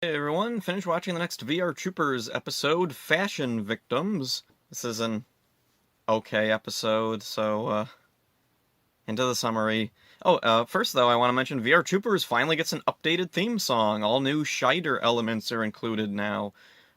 Hey everyone, finished watching the next VR Troopers episode, Fashion Victims. This is an okay episode, so, into the summary. First though, I want to mention VR Troopers finally gets an updated theme song. All new Scheider elements are included now.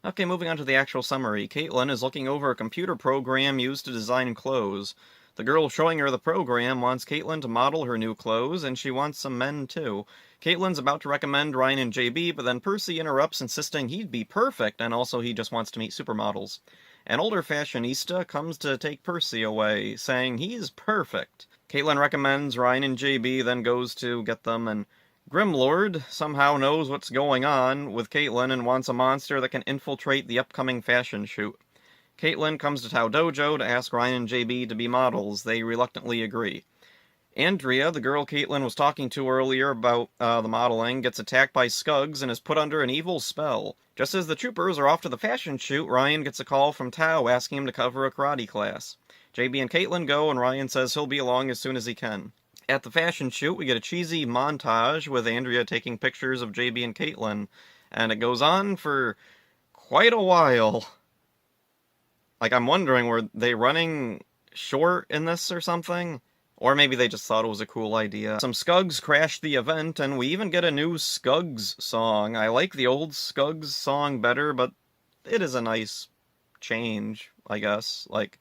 Okay, moving on to the actual summary. Caitlin is looking over a computer program used to design clothes. The girl showing her the program wants Caitlin to model her new clothes, and she wants some men too. Caitlin's about to recommend Ryan and JB, but then Percy interrupts, insisting he'd be perfect, and also he just wants to meet supermodels. An older fashionista comes to take Percy away, saying he's perfect. Caitlin recommends Ryan and JB, then goes to get them, and Grimlord somehow knows what's going on with Caitlin and wants a monster that can infiltrate the upcoming fashion shoot. Caitlin comes to Tao Dojo to ask Ryan and JB to be models. They reluctantly agree. Andrea, the girl Caitlin was talking to earlier about the modeling, gets attacked by Skuggs and is put under an evil spell. Just as the troopers are off to the fashion shoot, Ryan gets a call from Tao asking him to cover a karate class. JB and Caitlin go, and Ryan says he'll be along as soon as he can. At the fashion shoot, we get a cheesy montage with Andrea taking pictures of JB and Caitlin, and it goes on for quite a while. Like, I'm wondering, were they running short in this or something? Or maybe they just thought it was a cool idea. Some Skuggs crash the event, and we even get a new Skuggs song. I like the old Skuggs song better, but it is a nice change, I guess. Like,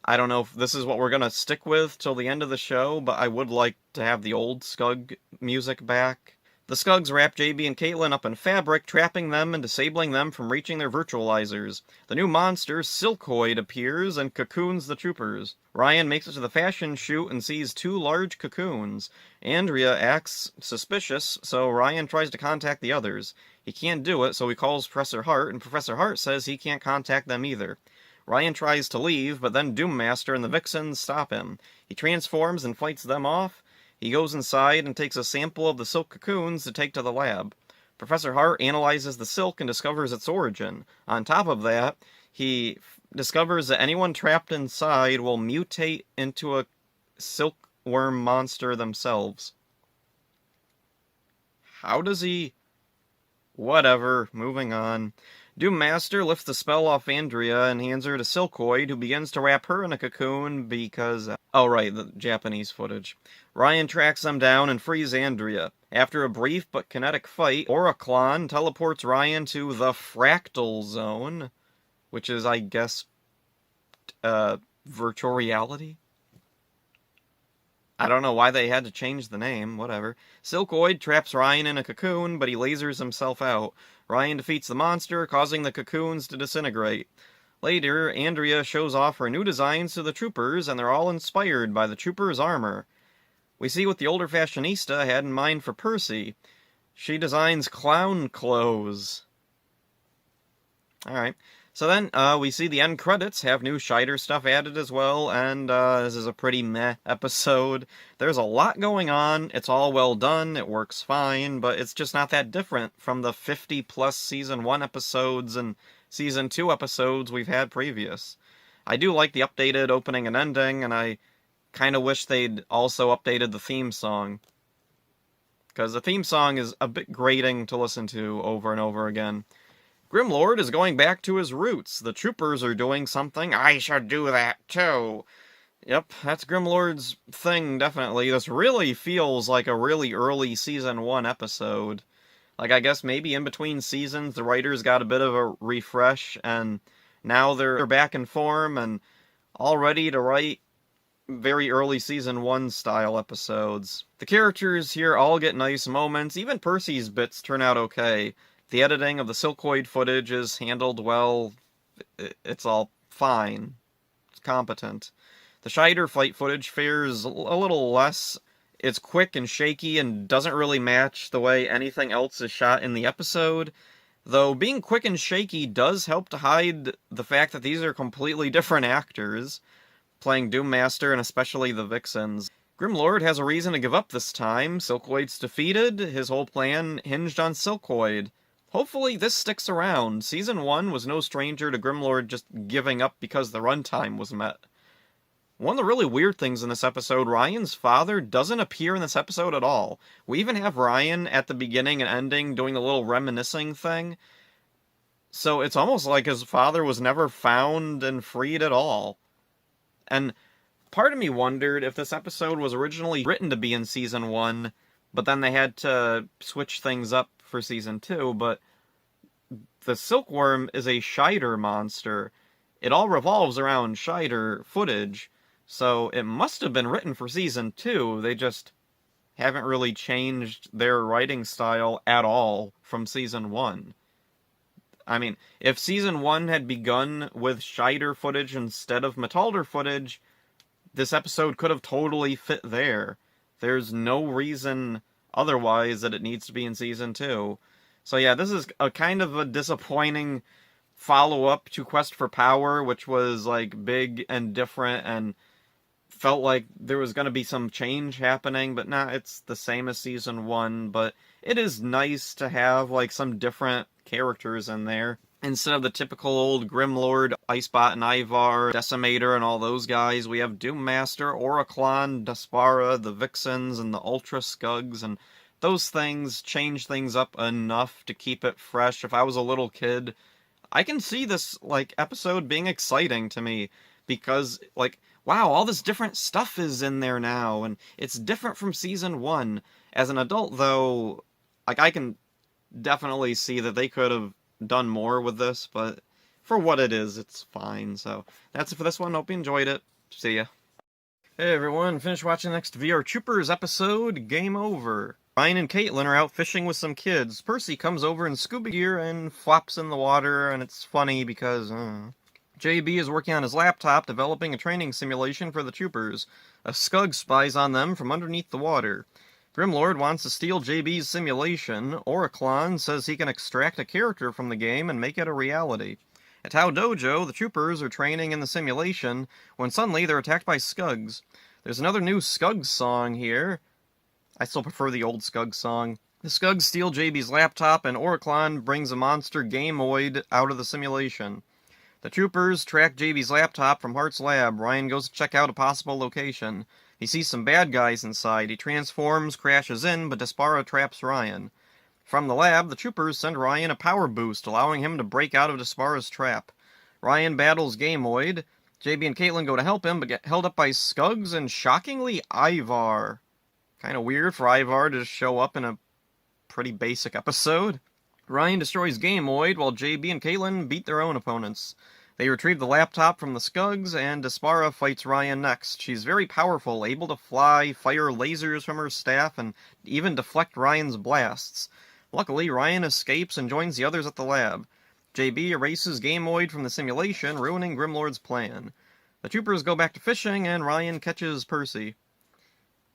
I don't know if this is what we're gonna stick with till the end of the show, but I would like to have the old Skugg music back. The Skuggs wrap JB and Caitlin up in fabric, trapping them and disabling them from reaching their virtualizers. The new monster, Silkoid, appears and cocoons the troopers. Ryan makes it to the fashion shoot and sees two large cocoons. Andrea acts suspicious, so Ryan tries to contact the others. He can't do it, so he calls Professor Hart, and Professor Hart says he can't contact them either. Ryan tries to leave, but then Doommaster and the Vixens stop him. He transforms and fights them off. He goes inside and takes a sample of the silk cocoons to take to the lab. Professor Hart analyzes the silk and discovers its origin. On top of that, he discovers that anyone trapped inside will mutate into a silkworm monster themselves. How does he... Whatever, moving on. Doommaster lifts the spell off Andrea and hands her to Silkoid, who begins to wrap her in a cocoon because... Oh right, the Japanese footage. Ryan tracks them down and frees Andrea. After a brief but kinetic fight, Oraclon teleports Ryan to the Fractal Zone, which is, I guess, virtual reality? I don't know why they had to change the name, whatever. Silkoid traps Ryan in a cocoon, but he lasers himself out. Ryan defeats the monster, causing the cocoons to disintegrate. Later, Andrea shows off her new designs to the troopers, and they're all inspired by the troopers' armor. We see what the older fashionista had in mind for Percy. She designs clown clothes. Alright. So then, we see the end credits have new Scheider stuff added as well, and this is a pretty meh episode. There's a lot going on, it's all well done, it works fine, but it's just not that different from the 50-plus Season 1 episodes and Season 2 episodes we've had previous. I do like the updated opening and ending, and I kind of wish they'd also updated the theme song. Because the theme song is a bit grating to listen to over and over again. Grimlord is going back to his roots. The troopers are doing something. I should do that too. Yep, that's Grimlord's thing, definitely. This really feels like a really early Season 1 episode. Like, I guess maybe in between seasons, the writers got a bit of a refresh, and now they're back in form and all ready to write very early Season 1 style episodes. The characters here all get nice moments. Even Percy's bits turn out okay. The editing of the Silkoid footage is handled well. It's all fine. It's competent. The Scheider fight footage fares a little less. It's quick and shaky and doesn't really match the way anything else is shot in the episode. Though being quick and shaky does help to hide the fact that these are completely different actors playing Doommaster and especially the Vixens. Grimlord has a reason to give up this time. Silkoid's defeated. His whole plan hinged on Silkoid. Hopefully this sticks around. Season 1 was no stranger to Grimlord just giving up because the runtime was met. One of the really weird things in this episode, Ryan's father doesn't appear in this episode at all. We even have Ryan at the beginning and ending doing the little reminiscing thing. So it's almost like his father was never found and freed at all. And part of me wondered if this episode was originally written to be in season 1, but then they had to switch things up for season 2, but the silkworm is a Scheider monster. It all revolves around Scheider footage, so it must have been written for season 2. They just haven't really changed their writing style at all from season 1. I mean, if season 1 had begun with Scheider footage instead of Metalder footage, this episode could have totally fit there. There's no reason otherwise that it needs to be in season 2. So yeah, this is a kind of a disappointing follow-up to Quest for Power, which was like big and different and felt like there was going to be some change happening, but nah, it's the same as season 1, but it is nice to have like some different characters in there. Instead of the typical old Grimlord, Icebot and Ivar, Decimator and all those guys, we have Doommaster, Oraclon, Despara, the Vixens, and the Ultra Skugs, and those things change things up enough to keep it fresh. If I was a little kid, I can see this, like, episode being exciting to me, because, like, wow, all this different stuff is in there now, and it's different from season 1. As an adult, though, like, I can definitely see that they could have done more with this, but for what it is, it's fine. So that's it for this one. Hope you enjoyed it. See ya. Hey everyone, finished watching the next VR Troopers episode. Game over. Ryan and Caitlin are out fishing with some kids. Percy comes over in scuba gear and flops in the water, and it's funny because JB is working on his laptop developing a training simulation for the troopers. A Skug spies on them from underneath the water. Grimlord wants to steal JB's simulation. Oraclon says he can extract a character from the game and make it a reality. At Tau Dojo, the troopers are training in the simulation when suddenly they're attacked by Skugs. There's another new Skugs song here. I still prefer the old Skugs song. The Skugs steal JB's laptop and Oraclon brings a monster Gameoid out of the simulation. The troopers track JB's laptop from Hart's lab. Ryan goes to check out a possible location. He sees some bad guys inside. He transforms, crashes in, but Despara traps Ryan. From the lab, the troopers send Ryan a power boost, allowing him to break out of Despara's trap. Ryan battles Gameoid. JB and Caitlin go to help him, but get held up by Skugs and, shockingly, Ivar. Kind of weird for Ivar to just show up in a pretty basic episode. Ryan destroys Gameoid, while JB and Caitlin beat their own opponents. They retrieve the laptop from the Skugs, and Despara fights Ryan next. She's very powerful, able to fly, fire lasers from her staff, and even deflect Ryan's blasts. Luckily, Ryan escapes and joins the others at the lab. JB erases Gameoid from the simulation, ruining Grimlord's plan. The troopers go back to fishing, and Ryan catches Percy.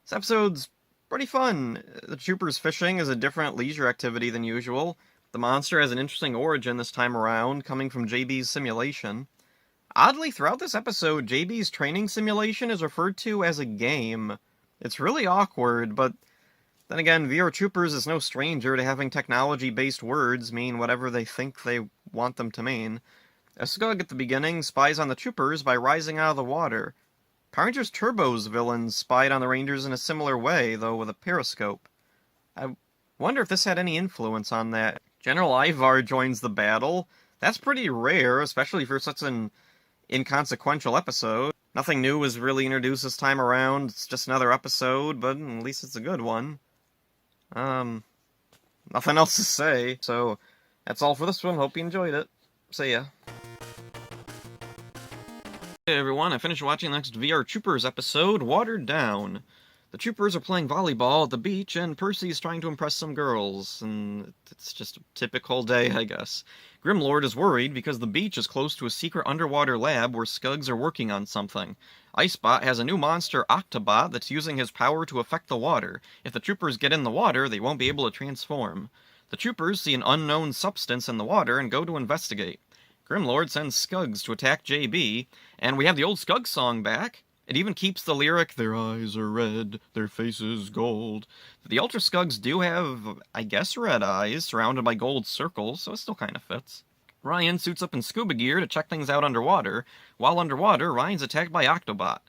This episode's pretty fun. The troopers fishing is a different leisure activity than usual. The monster has an interesting origin this time around, coming from JB's simulation. Oddly, throughout this episode, JB's training simulation is referred to as a game. It's really awkward, but then again, VR Troopers is no stranger to having technology-based words mean whatever they think they want them to mean. A Skug at the beginning spies on the troopers by rising out of the water. Power Rangers Turbo's villains spied on the Rangers in a similar way, though with a periscope. I wonder if this had any influence on that. General Ivar joins the battle. That's pretty rare, especially for such an inconsequential episode. Nothing new was really introduced this time around. It's just another episode, but at least it's a good one. Nothing else to say, so that's all for this one. Hope you enjoyed it. See ya. Hey everyone, I finished watching the next VR Troopers episode, Watered Down. The troopers are playing volleyball at the beach, and Percy's trying to impress some girls, and it's just a typical day, I guess. Grimlord is worried because the beach is close to a secret underwater lab where Skugs are working on something. Icebot has a new monster, Octobot, that's using his power to affect the water. If the troopers get in the water, they won't be able to transform. The troopers see an unknown substance in the water and go to investigate. Grimlord sends Skugs to attack JB, and we have the old Skug song back. It even keeps the lyric, "Their eyes are red, their faces gold." The Ultra Skugs do have, I guess, red eyes, surrounded by gold circles, so it still kind of fits. Ryan suits up in scuba gear to check things out underwater. While underwater, Ryan's attacked by Octobot.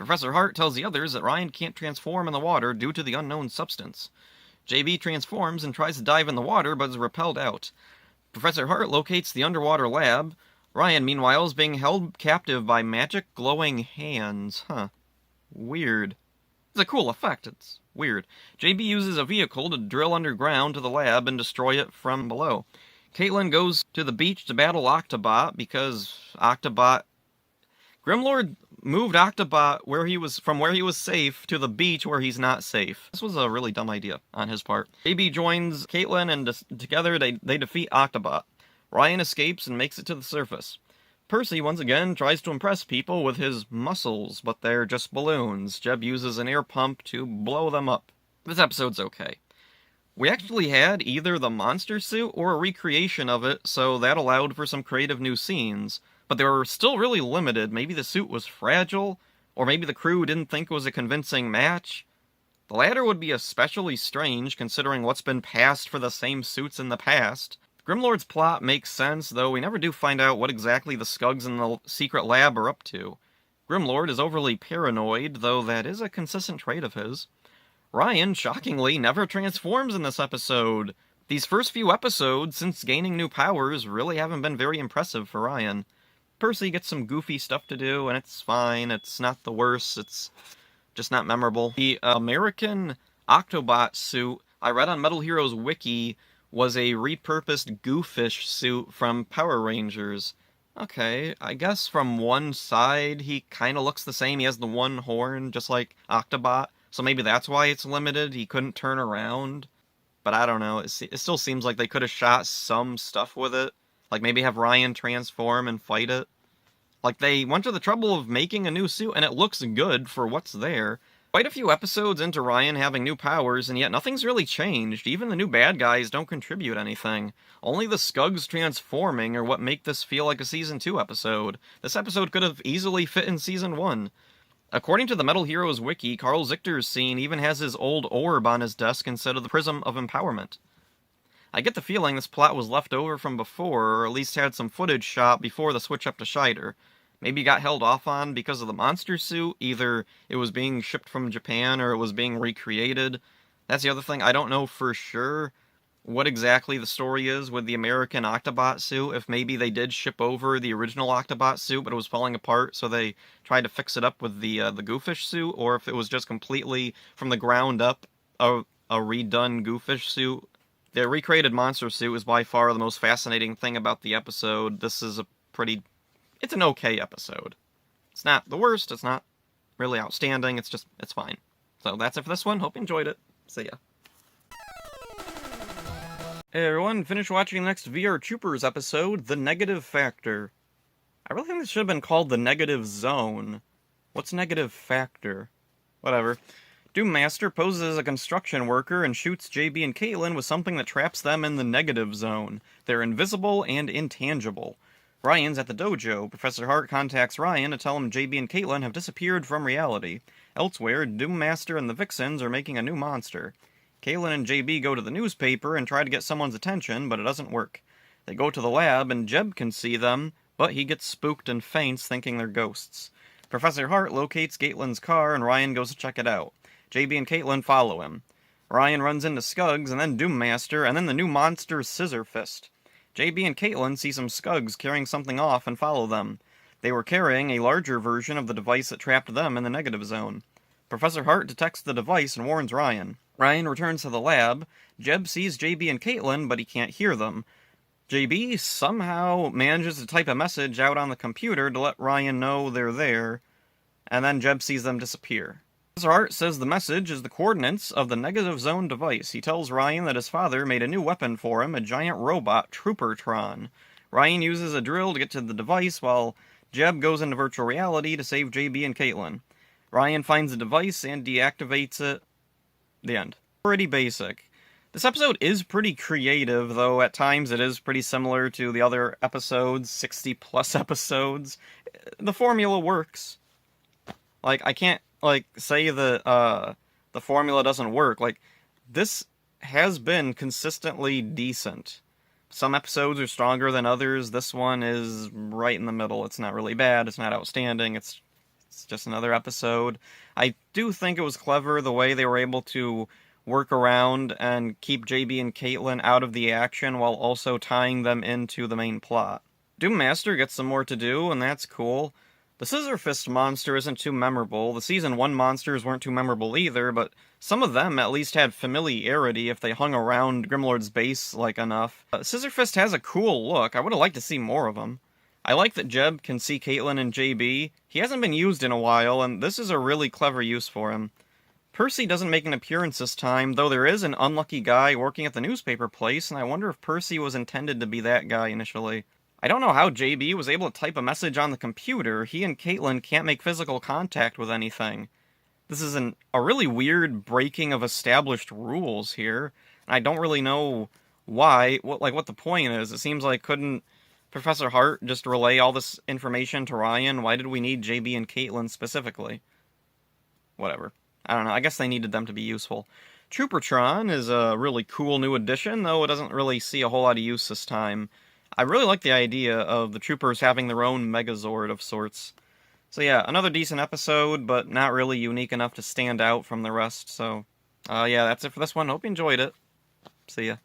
Professor Hart tells the others that Ryan can't transform in the water due to the unknown substance. JB transforms and tries to dive in the water but is repelled out. Professor Hart locates the underwater lab. Ryan, meanwhile, is being held captive by magic glowing hands. Weird. It's a cool effect. It's weird. JB uses a vehicle to drill underground to the lab and destroy it from below. Caitlin goes to the beach to battle Octobot because Grimlord moved Octobot from where he was safe to the beach where he's not safe. This was a really dumb idea on his part. JB joins Caitlin and together they defeat Octobot. Ryan escapes and makes it to the surface. Percy once again tries to impress people with his muscles, but they're just balloons. Jeb uses an air pump to blow them up. This episode's okay. We actually had either the monster suit or a recreation of it, so that allowed for some creative new scenes. But they were still really limited. Maybe the suit was fragile, or maybe the crew didn't think it was a convincing match. The latter would be especially strange, considering what's been passed for the same suits in the past. Grimlord's plot makes sense, though we never do find out what exactly the Skugs in the secret lab are up to. Grimlord is overly paranoid, though that is a consistent trait of his. Ryan, shockingly, never transforms in this episode. These first few episodes, since gaining new powers, really haven't been very impressive for Ryan. Percy gets some goofy stuff to do, and it's fine. It's not the worst. It's just not memorable. The American Octobot suit I read on Metal Heroes Wiki was a repurposed goofish suit from Power Rangers. Okay, I guess from one side he kind of looks the same. He has the one horn, just like Octobot. So maybe that's why it's limited. He couldn't turn around. But I don't know. It still seems like they could have shot some stuff with it. Like maybe have Ryan transform and fight it. Like they went to the trouble of making a new suit and it looks good for what's there. Quite a few episodes into Ryan having new powers, and yet nothing's really changed. Even the new bad guys don't contribute anything. Only the Skugs transforming are what make this feel like a Season 2 episode. This episode could have easily fit in Season 1. According to the Metal Heroes Wiki, Carl Zichter's scene even has his old orb on his desk instead of the Prism of Empowerment. I get the feeling this plot was left over from before, or at least had some footage shot before the switch up to Scheider. Maybe got held off on because of the monster suit. Either it was being shipped from Japan or it was being recreated. That's the other thing. I don't know for sure what exactly the story is with the American Octobot suit. If maybe they did ship over the original Octobot suit, but it was falling apart, so they tried to fix it up with the Goofish suit, or if it was just completely from the ground up a redone Goofish suit. The recreated monster suit is by far the most fascinating thing about the episode. This is it's an okay episode. It's not the worst, it's not really outstanding, it's fine. So that's it for this one, hope you enjoyed it. See ya. Hey everyone, finished watching the next VR Troopers episode, The Negative Factor. I really think this should have been called The Negative Zone. What's Negative Factor? Whatever. Doom Master poses as a construction worker and shoots JB and Caitlin with something that traps them in the negative zone. They're invisible and intangible. Ryan's at the dojo. Professor Hart contacts Ryan to tell him JB and Caitlin have disappeared from reality. Elsewhere, Doom Master and the Vixens are making a new monster. Caitlin and JB go to the newspaper and try to get someone's attention, but it doesn't work. They go to the lab and Jeb can see them, but he gets spooked and faints thinking they're ghosts. Professor Hart locates Caitlin's car and Ryan goes to check it out. JB and Caitlin follow him. Ryan runs into Skugs and then Doom Master and then the new monster Scissor Fist. JB and Caitlin see some Skugs carrying something off and follow them. They were carrying a larger version of the device that trapped them in the negative zone. Professor Hart detects the device and warns Ryan. Ryan returns to the lab. Jeb sees JB and Caitlin, but he can't hear them. JB somehow manages to type a message out on the computer to let Ryan know they're there, and then Jeb sees them disappear. Professor Hart says the message is the coordinates of the negative zone device. He tells Ryan that his father made a new weapon for him, a giant robot, Troopertron. Ryan uses a drill to get to the device, while Jeb goes into virtual reality to save JB and Caitlin. Ryan finds the device and deactivates it. The end. Pretty basic. This episode is pretty creative, though at times it is pretty similar to the other episodes, 60-plus episodes. The formula works. I can't say that the formula doesn't work. This has been consistently decent. Some episodes are stronger than others. This one is right in the middle. It's not really bad. It's not outstanding. It's It's just another episode. I do think it was clever the way they were able to work around and keep JB and Caitlin out of the action while also tying them into the main plot. Doom Master gets some more to do, and that's cool. The Scissor Fist monster isn't too memorable. The Season 1 monsters weren't too memorable either, but some of them at least had familiarity if they hung around Grimlord's base like enough. Scissor Fist has a cool look. I would have liked to see more of them. I like that Jeb can see Caitlin and JB. He hasn't been used in a while, and this is a really clever use for him. Percy doesn't make an appearance this time, though there is an unlucky guy working at the newspaper place, and I wonder if Percy was intended to be that guy initially. I don't know how JB was able to type a message on the computer. He and Caitlin can't make physical contact with anything. This is a really weird breaking of established rules here, and I don't really know why, what the point is. It seems like couldn't Professor Hart just relay all this information to Ryan? Why did we need JB and Caitlin specifically? Whatever. I don't know, I guess they needed them to be useful. Troopertron is a really cool new addition, though it doesn't really see a whole lot of use this time. I really like the idea of the troopers having their own Megazord of sorts. So yeah, another decent episode, but not really unique enough to stand out from the rest, so... yeah, that's it for this one. Hope you enjoyed it. See ya.